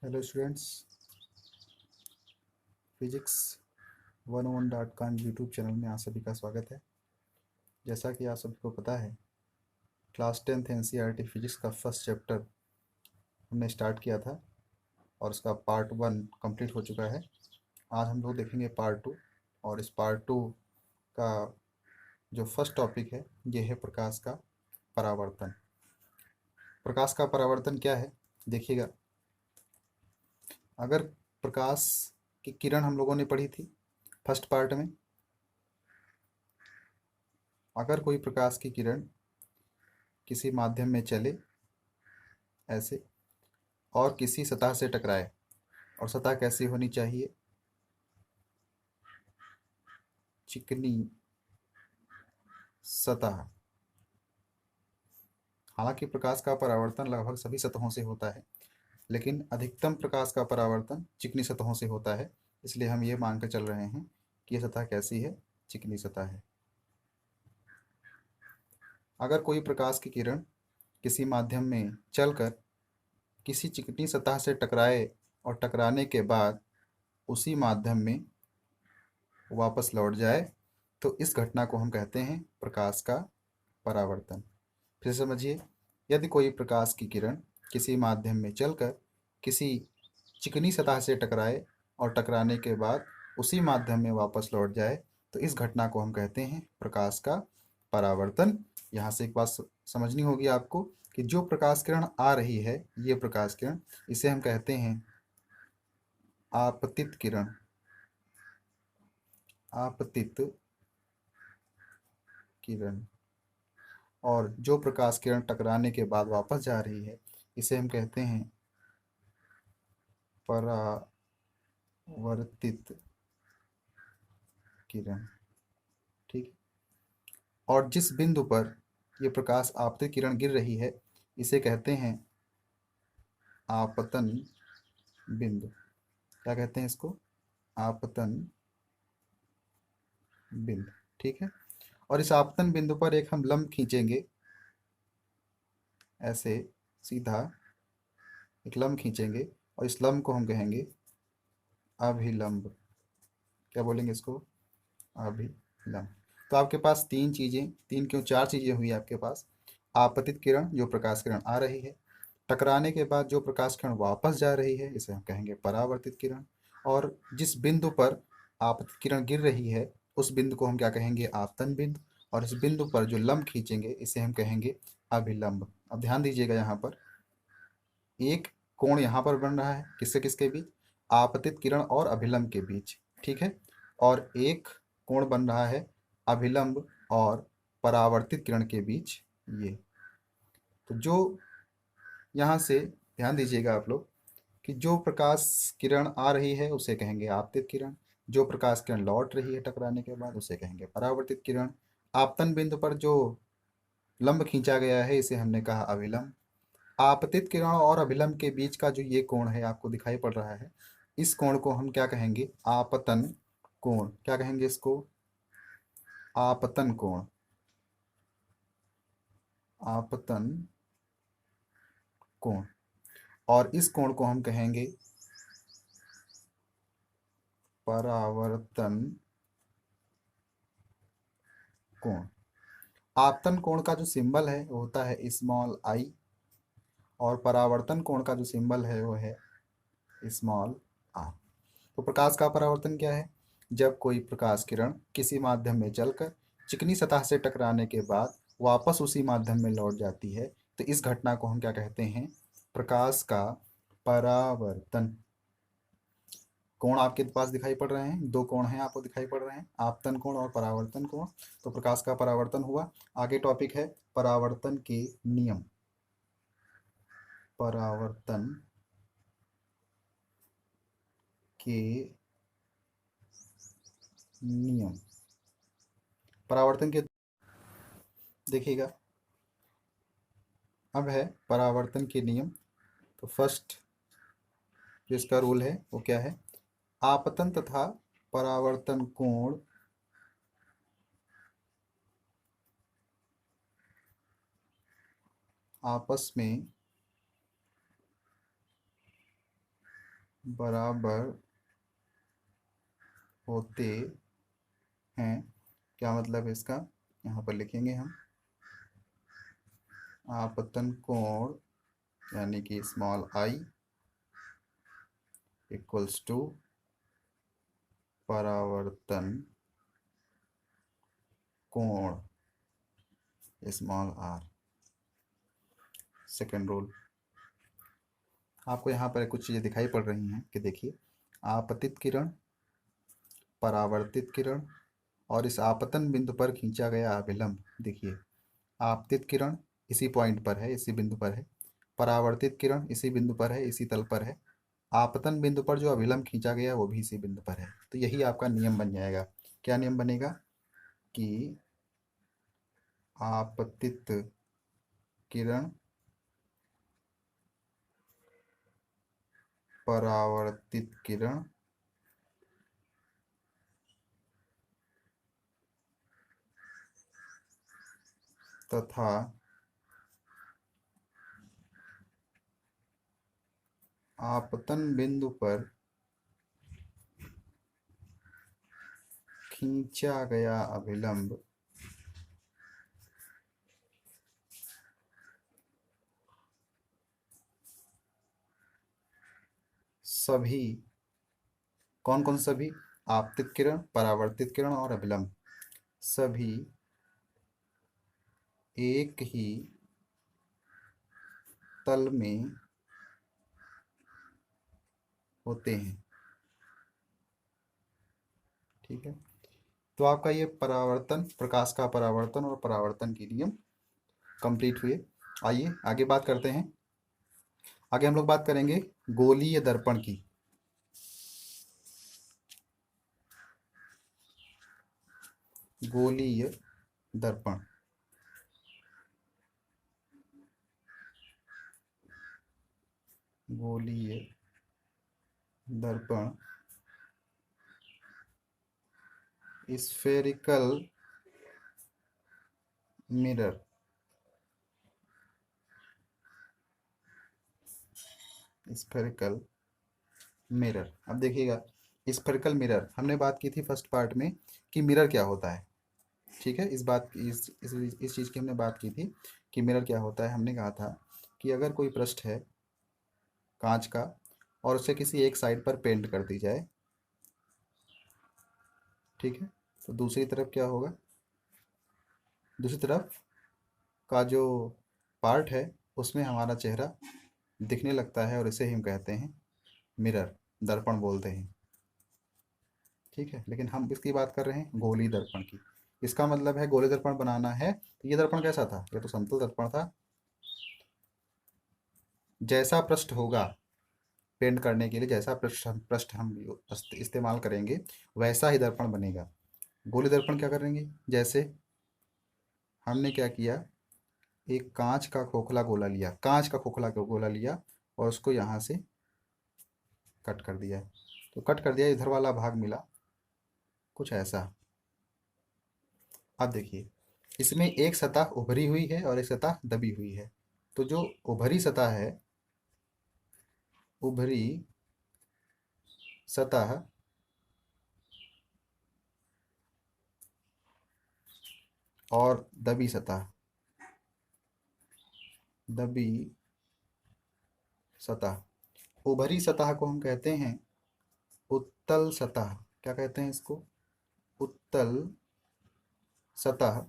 Hello students, physics 101.com YouTube channel में आप सभी का स्वागत है। जैसा कि आप सभी को पता है, क्लास 10th एनसीईआरटी फिजिक्स का फर्स्ट चैप्टर हमने स्टार्ट किया था और उसका पार्ट 1 कंप्लीट हो चुका है। आज हम लोग देखेंगे पार्ट 2 और इस पार्ट 2 का जो फर्स्ट टॉपिक है ये है प्रकाश का परावर्तन। प्रकाश का परावर्तन क्या है, देखिएगा। अगर प्रकाश की किरण हम लोगों ने पढ़ी थी फर्स्ट पार्ट में। अगर कोई प्रकाश की किरण किसी माध्यम में चले ऐसे और किसी सतह से टकराए, और सतह कैसी होनी चाहिए? चिकनी सतह। हालांकि प्रकाश का परावर्तन लगभग सभी सतहों से होता है, लेकिन अधिकतम प्रकाश का परावर्तन चिकनी सतहों से होता है। इसलिए हम ये मान कर चल रहे हैं कि यह सतह कैसी है? चिकनी सतह है। अगर कोई प्रकाश की किरण किसी माध्यम में चलकर किसी चिकनी सतह से टकराए और टकराने के बाद उसी माध्यम में वापस लौट जाए, तो इस घटना को हम कहते हैं प्रकाश का परावर्तन। फिर समझिए, यदि कोई प्रकाश की किरण किसी माध्यम में चलकर किसी चिकनी सतह से टकराए और टकराने के बाद उसी माध्यम में वापस लौट जाए, तो इस घटना को हम कहते हैं प्रकाश का परावर्तन। यहाँ से एक बात समझनी होगी आपको कि जो प्रकाश किरण आ रही है, ये प्रकाश किरण, इसे हम कहते हैं आपतित किरण। आपतित किरण। और जो प्रकाश किरण टकराने के बाद वापस जा रही है, इसे हम कहते हैं परावर्तित किरण। ठीक। और जिस बिंदु पर ये प्रकाश आपतित किरण गिर रही है, इसे कहते हैं आपतन बिंदु। क्या कहते हैं इसको? आपतन बिंदु। ठीक है। और इस आपतन बिंदु पर एक हम लंब खींचेंगे, ऐसे सीधा एक लंब खींचेंगे और इस लंब को हम कहेंगे अभिलंब। क्या बोलेंगे इसको? अभिलंब। तो आपके पास तीन चीजें, तीन क्यों चार चीजें हुई आपके पास। आपतित किरण, जो प्रकाश किरण आ रही है, टकराने के बाद जो प्रकाश किरण वापस जा रही है, इसे हम कहेंगे परावर्तित किरण, और जिस बिंदु पर आपतित किरण गिर रही है उस बिंदु को हम क्या कहेंगे? आपतन बिंदु। और इस बिंदु पर जो लंब खींचेंगे इसे हम कहेंगे अभिलंब। अब ध्यान दीजिएगा, यहाँ पर एक कोण यहाँ पर बन रहा है, किससे किसके बीच? आपतित किरण और अभिलंब के बीच। ठीक है। और एक कोण बन रहा है अभिलंब और परावर्तित किरण के बीच। ये तो जो यहाँ से ध्यान दीजिएगा आप लोग कि जो प्रकाश किरण आ रही है उसे कहेंगे आपतित किरण, जो प्रकाश किरण लौट रही है टकराने के बाद उसे कहेंगे परावर्तित किरण। आपतन बिंदु पर जो लंब खींचा गया है इसे हमने कहा अभिलंब। आपतित किरण और अभिलंब के बीच का जो ये कोण है आपको दिखाई पड़ रहा है, इस कोण को हम क्या कहेंगे? आपतन कोण। क्या कहेंगे इसको? आपतन कोण। आपतन कोण। और इस कोण को हम कहेंगे परावर्तन कोण। आपतन कोण का जो सिंबल है वो होता है स्मॉल आई, और परावर्तन कोण का जो सिंबल है वो है स्मॉल आर। तो प्रकाश का परावर्तन क्या है? जब कोई प्रकाश किरण किसी माध्यम में चलकर चिकनी सतह से टकराने के बाद वापस उसी माध्यम में लौट जाती है, तो इस घटना को हम क्या कहते हैं? प्रकाश का परावर्तन। कोण आपके पास दिखाई पड़ रहे हैं, दो कोण हैं आपको दिखाई पड़ रहे हैं, आपतन कोण और परावर्तन कोण। तो प्रकाश का परावर्तन हुआ। आगे टॉपिक है परावर्तन के नियम। परावर्तन के नियम। परावर्तन के देखिएगा, अब है परावर्तन के नियम। तो फर्स्ट जो इसका रूल है वो क्या है? आपतन तथा परावर्तन कोण आपस में बराबर होते हैं। क्या मतलब है इसका? यहाँ पर लिखेंगे हम आपतन कोण यानी कि स्मॉल आई इक्वल्स टू परावर्तन कोण स्मॉल आर। Second rule. आपको यहाँ पर कुछ चीज़ें दिखाई पड़ रही हैं कि देखिए, आपतित किरण, परावर्तित किरण और इस आपतन बिंदु पर खींचा गया अभिलंब। देखिए, आपतित किरण इसी पॉइंट पर है, इसी बिंदु पर है। परावर्तित किरण इसी बिंदु पर है, इसी तल पर है। आपतन बिंदु पर जो अभिलंब खींचा गया वो भी इसी बिंदु पर है। तो यही आपका नियम बन जाएगा। क्या नियम बनेगा कि आपतित किरण, परावर्तित किरण तथा आपतन बिंदु पर खींचा गया अभिलंब सभी, कौन कौन सभी? आपतित किरण, परावर्तित किरण और अभिलंब सभी एक ही तल में होते हैं। ठीक है, तो आपका ये परावर्तन, प्रकाश का परावर्तन और परावर्तन के नियम कंप्लीट हुए। आइए आगे बात करते हैं। आगे हम लोग बात करेंगे गोलीय दर्पण की। गोलीय दर्पण, गोलीय दर्पण स्फेरिकल मिरर। स्फेरिकल मिरर, अब देखिएगा, स्फेरिकल मिरर हमने बात की थी फर्स्ट पार्ट में कि मिरर क्या होता है। ठीक है, इस बात इस चीज़ की हमने बात की थी कि मिरर क्या होता है। हमने कहा था कि अगर कोई पृष्ठ है कांच का और उसे किसी एक साइड पर पेंट कर दी जाए, ठीक है, तो दूसरी तरफ क्या होगा? दूसरी तरफ का जो पार्ट है उसमें हमारा चेहरा दिखने लगता है और इसे हम कहते हैं मिरर, दर्पण बोलते हैं। ठीक है, लेकिन हम इसकी बात कर रहे हैं गोली दर्पण की। इसका मतलब है गोली दर्पण बनाना है तो ये दर्पण कैसा था? ये तो समतल दर्पण था। जैसा पृष्ठ होगा पेंट करने के लिए, जैसा पृष्ठ हम इस्तेमाल करेंगे वैसा ही दर्पण बनेगा। गोली दर्पण क्या करेंगे? जैसे हमने क्या किया, एक कांच का खोखला गोला लिया, कांच का खोखला गोला लिया और उसको यहाँ से कट कर दिया। तो कट कर दिया, इधर वाला भाग मिला कुछ ऐसा। अब देखिए, इसमें एक सतह उभरी हुई है और एक सतह दबी हुई है। तो जो उभरी सतह है, उभरी सतह और दबी सतह, दबी सतह, उभरी सतह को हम कहते हैं उत्तल सतह। क्या कहते हैं इसको? उत्तल सतह।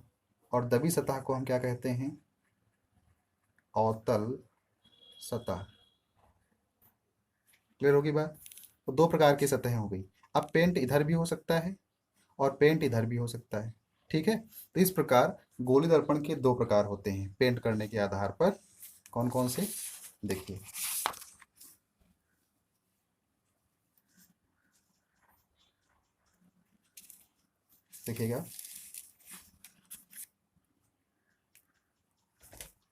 और दबी सतह को हम क्या कहते हैं? अवतल सतह। क्लियर होगी बात? तो दो प्रकार की सतहें हो गई। अब पेंट इधर भी हो सकता है और पेंट इधर भी हो सकता है। ठीक है, तो इस प्रकार गोली दर्पण के दो प्रकार होते हैं पेंट करने के आधार पर। कौन कौन से? देखिए, देखिएगा,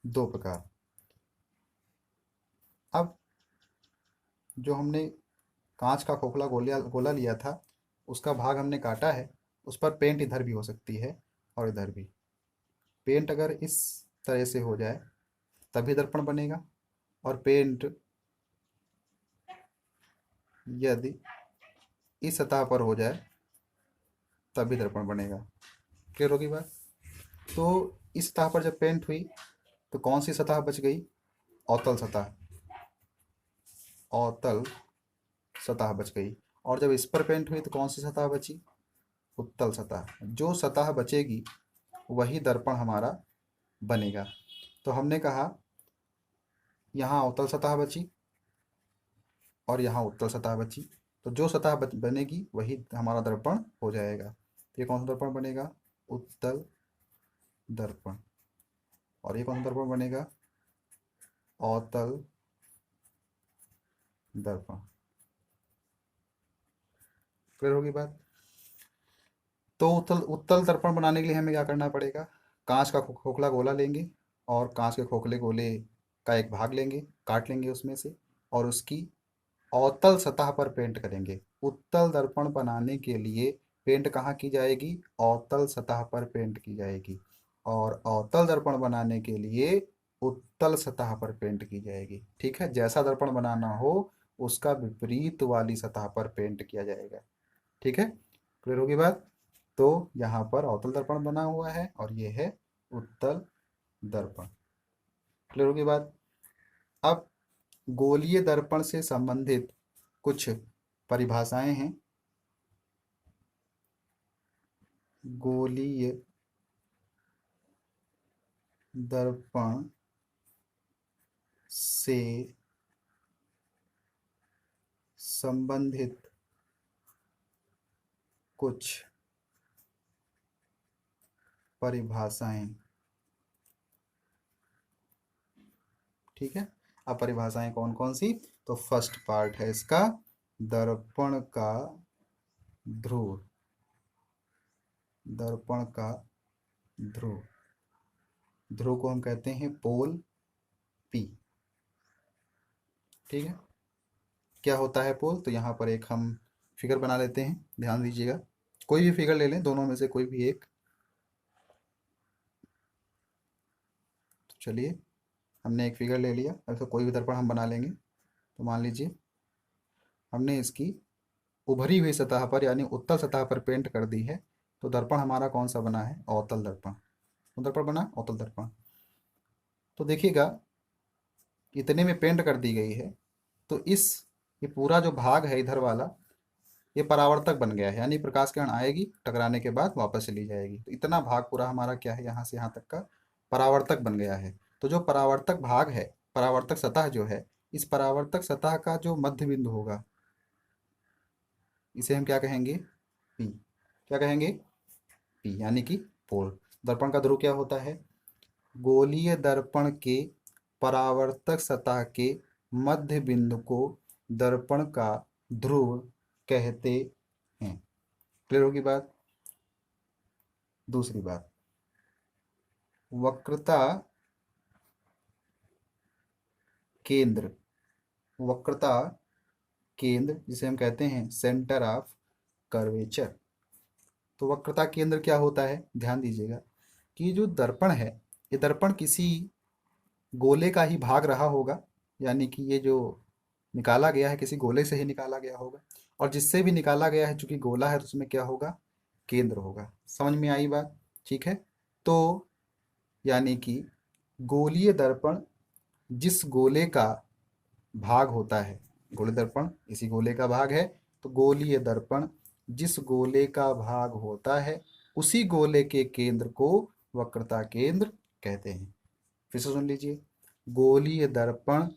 दो प्रकार। अब जो हमने कांच का खोखला गोलिया गोला लिया था उसका भाग हमने काटा है, उस पर पेंट इधर भी हो सकती है और इधर भी। पेंट अगर इस तरह से हो जाए तभी दर्पण बनेगा, और पेंट यदि इस सतह पर हो जाए तभी दर्पण बनेगा। क्लियर होगी बात? तो इस सतह पर जब पेंट हुई तो कौन सी सतह बच गई? अवतल सतह, अवतल सतह बच गई। और जब इस पर पेंट हुई तो कौन सी सतह बची? उत्तल सतह। जो सतह बचेगी वही दर्पण हमारा बनेगा। तो हमने कहा यहाँ अवतल सतह बची और यहाँ उत्तल सतह बची, तो जो सतह बनेगी वही हमारा दर्पण हो जाएगा। तो ये कौन सा दर्पण बनेगा? उत्तल दर्पण। और ये कौन सा दर्पण बनेगा? अवतल दर्पण। क्लियर होगी बात? तो उत्तल उत्तल दर्पण बनाने के लिए हमें क्या करना पड़ेगा? कांच का खोखला गोला लेंगे और कांच के खोखले गोले का एक भाग लेंगे, काट लेंगे उसमें से, और उसकी अवतल सतह पर पेंट करेंगे। उत्तल दर्पण बनाने के लिए पेंट कहाँ की जाएगी? अवतल सतह पर पेंट की जाएगी। और अवतल दर्पण बनाने के लिए उत्तल सतह पर पेंट की जाएगी। ठीक है, जैसा दर्पण बनाना हो उसका विपरीत वाली सतह पर पेंट किया जाएगा। ठीक है, क्लियर होगी बात? तो यहाँ पर अवतल दर्पण बना हुआ है और ये है उत्तल दर्पण। क्लियर होगी बात? अब गोलीय दर्पण से संबंधित कुछ परिभाषाएं हैं। गोलीय दर्पण से संबंधित कुछ परिभाषाएं। ठीक है, अब परिभाषाएं कौन कौन सी? तो फर्स्ट पार्ट है इसका, दर्पण का ध्रुव। दर्पण का ध्रुव, ध्रुव को हम कहते हैं पोल पी। ठीक है, क्या होता है पोल? तो यहाँ पर एक हम फिगर बना लेते हैं, ध्यान दीजिएगा। कोई भी फिगर ले लें, दोनों में से कोई भी एक। तो चलिए, हमने एक फिगर ले लिया। अब तो कोई भी दर्पण हम बना लेंगे। तो मान लीजिए हमने इसकी उभरी हुई सतह पर यानी उत्तल सतह पर पेंट कर दी है। तो दर्पण हमारा कौन सा बना है? अवतल दर्पण। तो दर्पण बना अवतल दर्पण। तो देखिएगा, इतने में पेंट कर दी गई है। तो ये पूरा जो भाग है इधर वाला, ये परावर्तक बन गया है, यानी प्रकाश किरण आएगी, टकराने के बाद वापस चली जाएगी। तो इतना भाग पूरा हमारा क्या है? यहाँ से यहाँ तक का परावर्तक बन गया है। तो जो परावर्तक भाग है, परावर्तक सतह जो है, इस परावर्तक सतह का जो मध्य बिंदु होगा, इसे हम क्या कहेंगे? पी। क्या कहेंगे? पी, यानी कि पोल। दर्पण का ध्रुव क्या होता है? गोलीय दर्पण के परावर्तक सतह के मध्य बिंदु को दर्पण का ध्रुव कहते हैं। क्लियर होगी बात? दूसरी बात, वक्रता केंद्र। वक्रता केंद्र जिसे हम कहते हैं सेंटर ऑफ कर्वेचर। तो वक्रता केंद्र क्या होता है? ध्यान दीजिएगा कि जो दर्पण है, ये दर्पण किसी गोले का ही भाग रहा होगा, यानी कि ये जो निकाला गया है किसी गोले से ही निकाला गया होगा। और जिससे भी निकाला गया है, चूंकि गोला है तो उसमें क्या होगा? केंद्र होगा। समझ में आई बात? ठीक है, तो यानी कि गोलीय दर्पण जिस गोले का भाग होता है, गोलीय दर्पण इसी गोले का भाग है, तो गोलीय दर्पण जिस गोले का भाग होता है उसी गोले के केंद्र को वक्रता केंद्र कहते हैं। फिर से सुन लीजिए, गोलीय दर्पण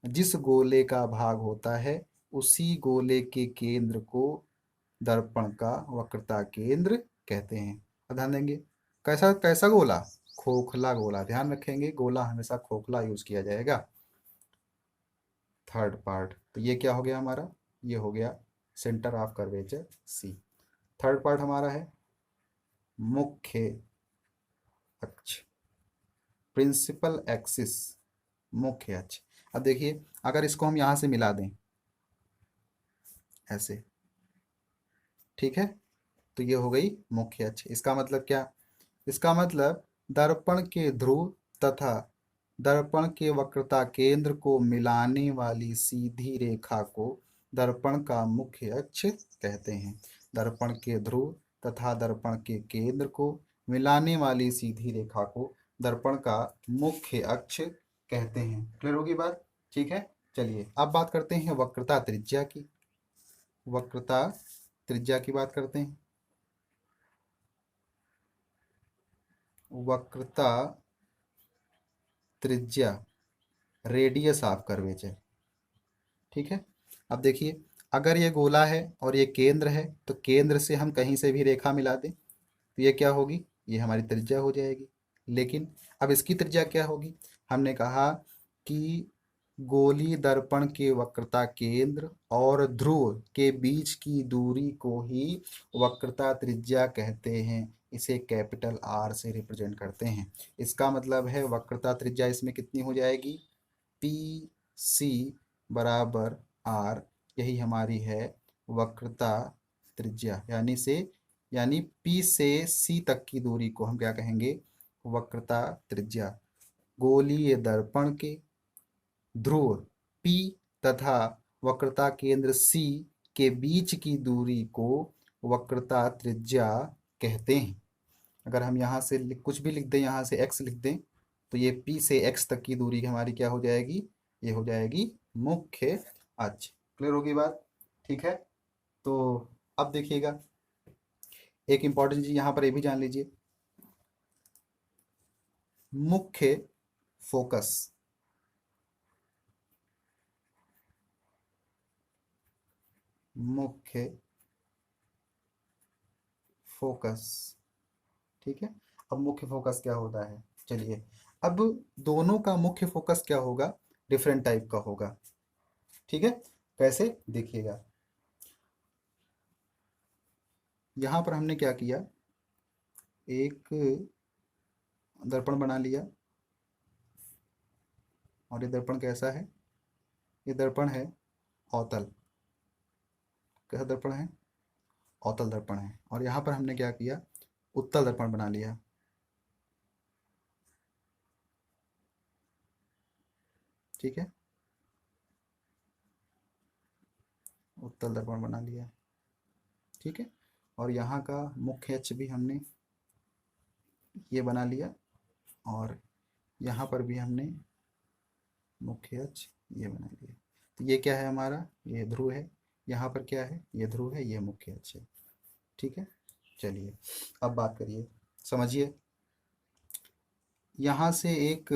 जिस गोले का भाग होता है उसी गोले के केंद्र को दर्पण का वक्रता केंद्र कहते हैं। अब ध्यान देंगे, कैसा कैसा गोला? खोखला गोला। ध्यान रखेंगे, गोला हमेशा खोखला यूज किया जाएगा। थर्ड पार्ट, तो ये क्या हो गया हमारा? ये हो गया centre of curvature C. Third part हमारा है मुख्य अक्ष, प्रिंसिपल एक्सिस, मुख्य अक्ष। अब देखिए, अगर इसको हम यहाँ से मिला दें ऐसे, ठीक है, तो ये हो गई मुख्य अक्ष। इसका मतलब क्या? इसका मतलब दर्पण के ध्रुव तथा दर्पण के वक्रता केंद्र को मिलाने वाली सीधी रेखा को दर्पण का मुख्य अक्ष कहते हैं। दर्पण के ध्रुव तथा दर्पण के केंद्र को मिलाने वाली सीधी रेखा को दर्पण का मुख्य अक्ष कहते हैं। क्लियर होगी बात? ठीक है, चलिए अब बात करते हैं वक्रता त्रिज्या की। वक्रता त्रिज्या की बात करते हैं। वक्रता त्रिज्या, रेडियस ऑफ कर्वेचर। ठीक है, अब देखिए, अगर ये गोला है और ये केंद्र है तो केंद्र से हम कहीं से भी रेखा मिला दें तो ये क्या होगी, ये हमारी त्रिज्या हो जाएगी। लेकिन अब इसकी त्रिज्या क्या होगी, हमने कहा कि गोलीय दर्पण के वक्रता केंद्र और ध्रुव के बीच की दूरी को ही वक्रता त्रिज्या कहते हैं। इसे कैपिटल आर से रिप्रेजेंट करते हैं। इसका मतलब है वक्रता त्रिज्या इसमें कितनी हो जाएगी, पी सी बराबर आर। यही हमारी है वक्रता त्रिज्या, यानी पी से सी तक की दूरी को हम क्या कहेंगे, वक्रता त्रिज्या। गोलीय दर्पण के ध्रुव P तथा वक्रता केंद्र C के बीच की दूरी को वक्रता त्रिज्या कहते हैं। अगर हम यहाँ से कुछ भी लिख दें, यहाँ से x लिख दें तो ये P से x तक की दूरी हमारी क्या हो जाएगी, ये हो जाएगी मुख्य अक्ष। क्लियर होगी बात? ठीक है, तो अब देखिएगा एक इंपॉर्टेंट चीज यहाँ पर ये भी जान लीजिए, मुख्य फोकस। मुख्य फोकस, ठीक है। अब मुख्य फोकस क्या होता है, चलिए अब दोनों का मुख्य फोकस क्या होगा, डिफरेंट टाइप का होगा। ठीक है, कैसे देखिएगा, यहां पर हमने क्या किया, एक दर्पण बना लिया और ये दर्पण कैसा है, ये दर्पण है अवतल। कैसा दर्पण है, अवतल दर्पण है। और यहाँ पर हमने क्या किया, उत्तल दर्पण बना लिया। ठीक है, उत्तल दर्पण बना लिया। ठीक है, और यहाँ का मुख्य अक्ष भी हमने ये बना लिया और यहाँ पर भी हमने मुख्य अक्ष ये बना लिया। तो ये क्या है हमारा, ये ध्रुव है, यहाँ पर क्या है, ये ध्रुव है, ये मुख्य अक्ष है। ठीक है, चलिए अब बात करिए, समझिए। यहाँ से एक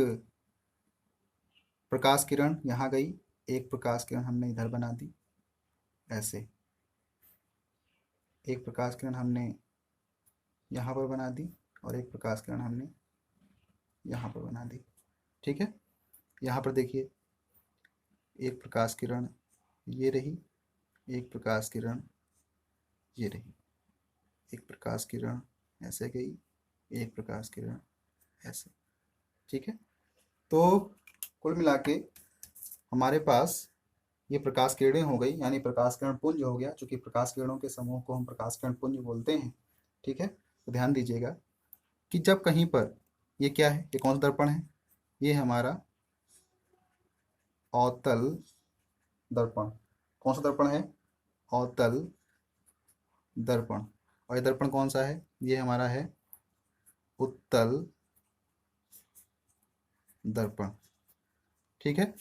प्रकाश किरण यहाँ गई, एक प्रकाश किरण हमने इधर बना दी ऐसे, एक प्रकाश किरण हमने यहाँ पर बना दी और एक प्रकाश किरण हमने यहाँ पर बना दी। ठीक है, यहाँ पर देखिए, एक प्रकाश किरण ये रही, एक प्रकाश किरण ये रही, एक प्रकाश किरण ऐसे गई, एक प्रकाश किरण ऐसे। ठीक है, तो कुल मिला के हमारे पास ये प्रकाश किरणें हो गई, यानी प्रकाश किरण पुंज हो गया। चूंकि प्रकाश किरणों के समूह को हम प्रकाश किरण पुंज बोलते हैं। ठीक है, तो ध्यान दीजिएगा कि जब कहीं पर ये क्या है, ये कौन सा दर्पण है, ये हमारा अवतल दर्पण। कौन सा दर्पण है, अवतल दर्पण। और ये दर्पण कौन सा है, ये हमारा है उत्तल दर्पण। ठीक है,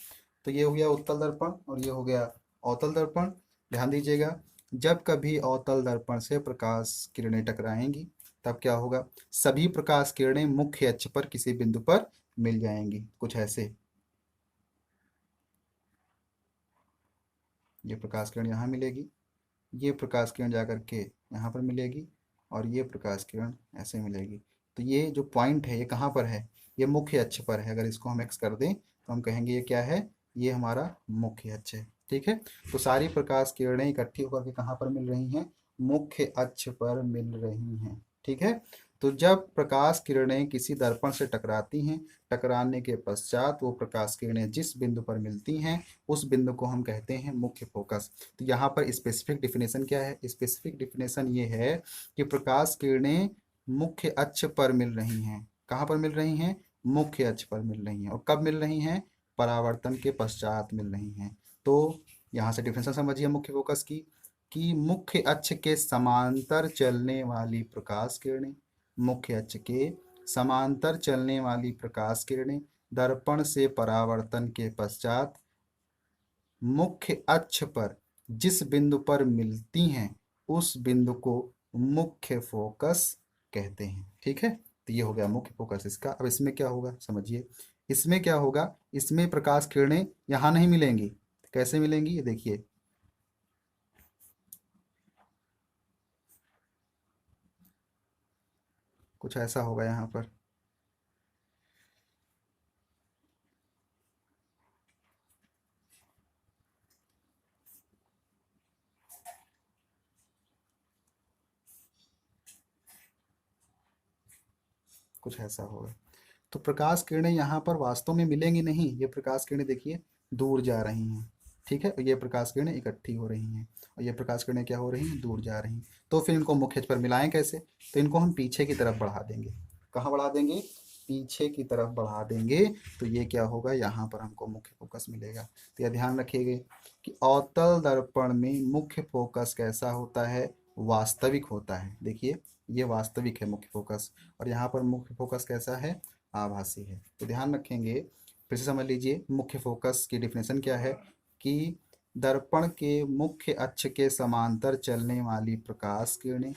तो ये हो गया उत्तल दर्पण और ये हो गया अवतल दर्पण। ध्यान दीजिएगा, जब कभी अवतल दर्पण से प्रकाश किरणें टकराएंगी तब क्या होगा, सभी प्रकाश किरणें मुख्य अक्ष पर किसी बिंदु पर मिल जाएंगी, कुछ ऐसे। ये प्रकाश किरण यहाँ मिलेगी, ये प्रकाश किरण जाकर के यहाँ पर मिलेगी और ये प्रकाश किरण ऐसे मिलेगी। तो ये जो पॉइंट है ये कहाँ पर है, ये मुख्य अक्ष पर है। अगर इसको हम एक्स कर दें तो हम कहेंगे ये क्या है, ये हमारा मुख्य अक्ष है। ठीक है, तो सारी प्रकाश किरणें इकट्ठी होकर के कहाँ पर मिल रही हैं, मुख्य अक्ष पर मिल रही हैं। ठीक है, तो जब प्रकाश किरणें किसी दर्पण से टकराती हैं, टकराने के पश्चात वो प्रकाश किरणें जिस बिंदु पर मिलती हैं उस बिंदु को हम कहते हैं मुख्य फोकस। तो यहाँ पर स्पेसिफिक डिफिनेशन क्या है, स्पेसिफिक डिफिनेशन ये है कि प्रकाश किरणें मुख्य अक्ष पर मिल रही हैं। कहाँ पर मिल रही हैं, मुख्य अक्ष पर मिल रही हैं। और कब मिल रही हैं, परावर्तन के पश्चात मिल रही हैं। तो यहाँ से डिफिनेशन समझिए मुख्य फोकस की, कि मुख्य अक्ष के समांतर चलने वाली प्रकाश किरणें, मुख्य अक्ष के समांतर चलने वाली प्रकाश किरणें दर्पण से परावर्तन के पश्चात मुख्य अक्ष पर जिस बिंदु पर मिलती हैं उस बिंदु को मुख्य फोकस कहते हैं। ठीक है, तो ये हो गया मुख्य फोकस इसका। अब इसमें क्या होगा समझिए, इसमें क्या होगा, इसमें प्रकाश किरणें यहाँ नहीं मिलेंगी। कैसे मिलेंगी ये देखिए, कुछ ऐसा होगा यहाँ पर, कुछ ऐसा होगा। तो प्रकाश किरणें यहाँ पर वास्तव में मिलेंगी नहीं। ये प्रकाश किरणें देखिए दूर जा रही हैं, ठीक है, और ये प्रकाश किरणें इकट्ठी हो रही हैं, और ये प्रकाश किरणें क्या हो रही हैं, दूर जा रही हैं। तो फिर इनको मुख्य अक्ष पर मिलाएं कैसे, तो इनको हम पीछे की तरफ बढ़ा देंगे। कहाँ बढ़ा देंगे, पीछे की तरफ बढ़ा देंगे। तो ये क्या होगा, यहाँ पर हमको मुख्य फोकस मिलेगा। तो यह ध्यान रखिएगा कि अवतल दर्पण में मुख्य फोकस कैसा होता है, वास्तविक होता है। देखिए ये वास्तविक है मुख्य फोकस, और यहाँ पर मुख्य फोकस कैसा है, आभासी है। तो ध्यान रखेंगे, फिर से समझ लीजिए मुख्य फोकस की डिफिनेशन क्या है, कि दर्पण के मुख्य अक्ष के समांतर चलने वाली प्रकाश किरणें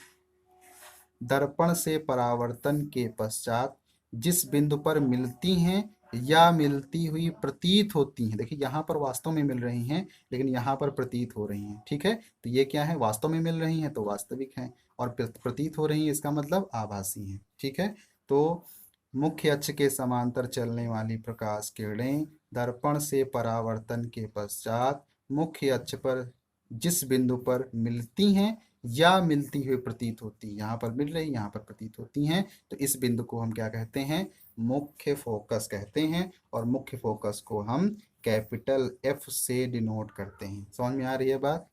दर्पण से परावर्तन के पश्चात जिस बिंदु पर मिलती हैं या मिलती हुई प्रतीत होती हैं। देखिए यहाँ पर वास्तव में मिल रही हैं, लेकिन यहाँ पर प्रतीत हो रही हैं। ठीक है, तो ये क्या है, वास्तव में मिल रही हैं तो वास्तविक हैं, और प्रतीत हो रही हैं इसका मतलब आभासी हैं। ठीक है, तो मुख्य अक्ष के समांतर चलने वाली प्रकाश किरणें दर्पण से परावर्तन के पश्चात मुख्य अक्ष पर जिस बिंदु पर मिलती हैं या मिलती हुई प्रतीत होती, यहाँ पर मिल रही यहाँ पर प्रतीत होती हैं, तो इस बिंदु को हम क्या कहते हैं, मुख्य फोकस कहते हैं। और मुख्य फोकस को हम कैपिटल एफ से डिनोट करते हैं। समझ में आ रही है बात,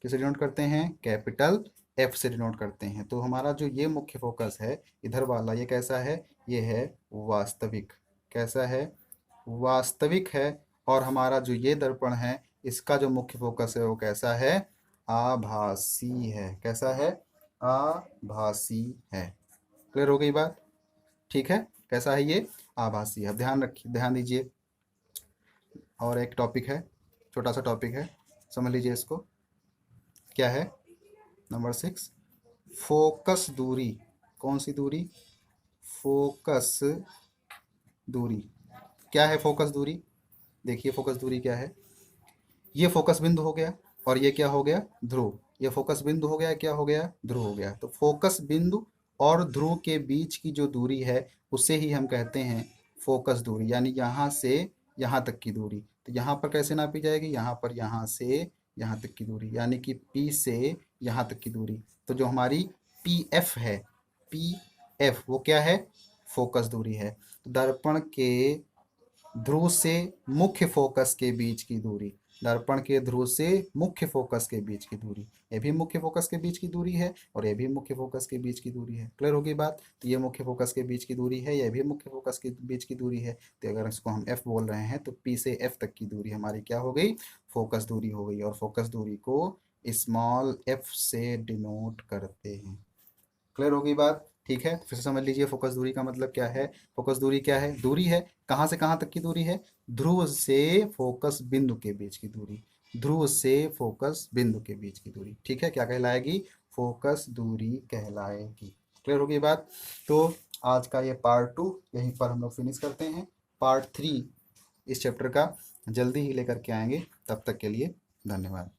किसे डिनोट करते हैं, कैपिटल एफ से डिनोट करते हैं। तो हमारा जो ये मुख्य फोकस है इधर वाला, ये कैसा है, ये है वास्तविक। कैसा है, वास्तविक है। और हमारा जो ये दर्पण है इसका जो मुख्य फोकस है वो कैसा है, आभासी है। कैसा है, आभासी है। क्लियर हो गई बात, ठीक है, कैसा है ये, आभासी है। ध्यान रखिए, ध्यान दीजिए, और एक टॉपिक है, छोटा सा टॉपिक है, समझ लीजिए इसको। क्या है, नंबर 6, फोकस दूरी। कौन सी दूरी, फोकस दूरी। क्या है फोकस दूरी, देखिए फोकस दूरी क्या है, ये फोकस बिंदु हो गया और ये क्या हो गया, ध्रुव। ये फोकस बिंदु हो गया, क्या हो गया, ध्रुव हो गया। तो फोकस बिंदु और ध्रुव के बीच की जो दूरी है उसे ही हम कहते हैं फोकस दूरी, यानी यहाँ से यहाँ तक की दूरी। तो यहाँ पर कैसे नापी जाएगी, यहाँ पर यहाँ से यहाँ तक की दूरी, यानी कि P से यहाँ तक की दूरी। तो जो हमारी PF है, PF वो क्या है, फोकस दूरी है। तो दर्पण के ध्रुव से मुख्य फोकस के बीच की दूरी, दर्पण के ध्रुव से मुख्य फोकस के बीच की दूरी, ये भी मुख्य फोकस के बीच की दूरी है और ये भी मुख्य फोकस के बीच की दूरी है। क्लियर होगी बात, तो ये मुख्य फोकस के बीच की दूरी है, ये भी मुख्य फोकस के बीच की दूरी है। तो अगर इसको हम F बोल रहे हैं तो P से F तक की दूरी हमारी क्या हो गई, फोकस दूरी हो गई। और फोकस दूरी को स्मॉल f से डिनोट करते हैं। क्लियर हो गई बात, ठीक है, फिर से समझ लीजिए फोकस दूरी का मतलब क्या है। फोकस दूरी क्या है, दूरी है, कहाँ से कहाँ तक की दूरी है, ध्रुव से फोकस बिंदु के बीच की दूरी, ध्रुव से फोकस बिंदु के बीच की दूरी। ठीक है, क्या कहलाएगी, फोकस दूरी कहलाएगी। क्लियर हो गई बात। तो आज का ये पार्ट 2 यहीं पर हम लोग फिनिश करते हैं। पार्ट 3 इस चैप्टर का जल्दी ही लेकर के आएंगे, तब तक के लिए धन्यवाद।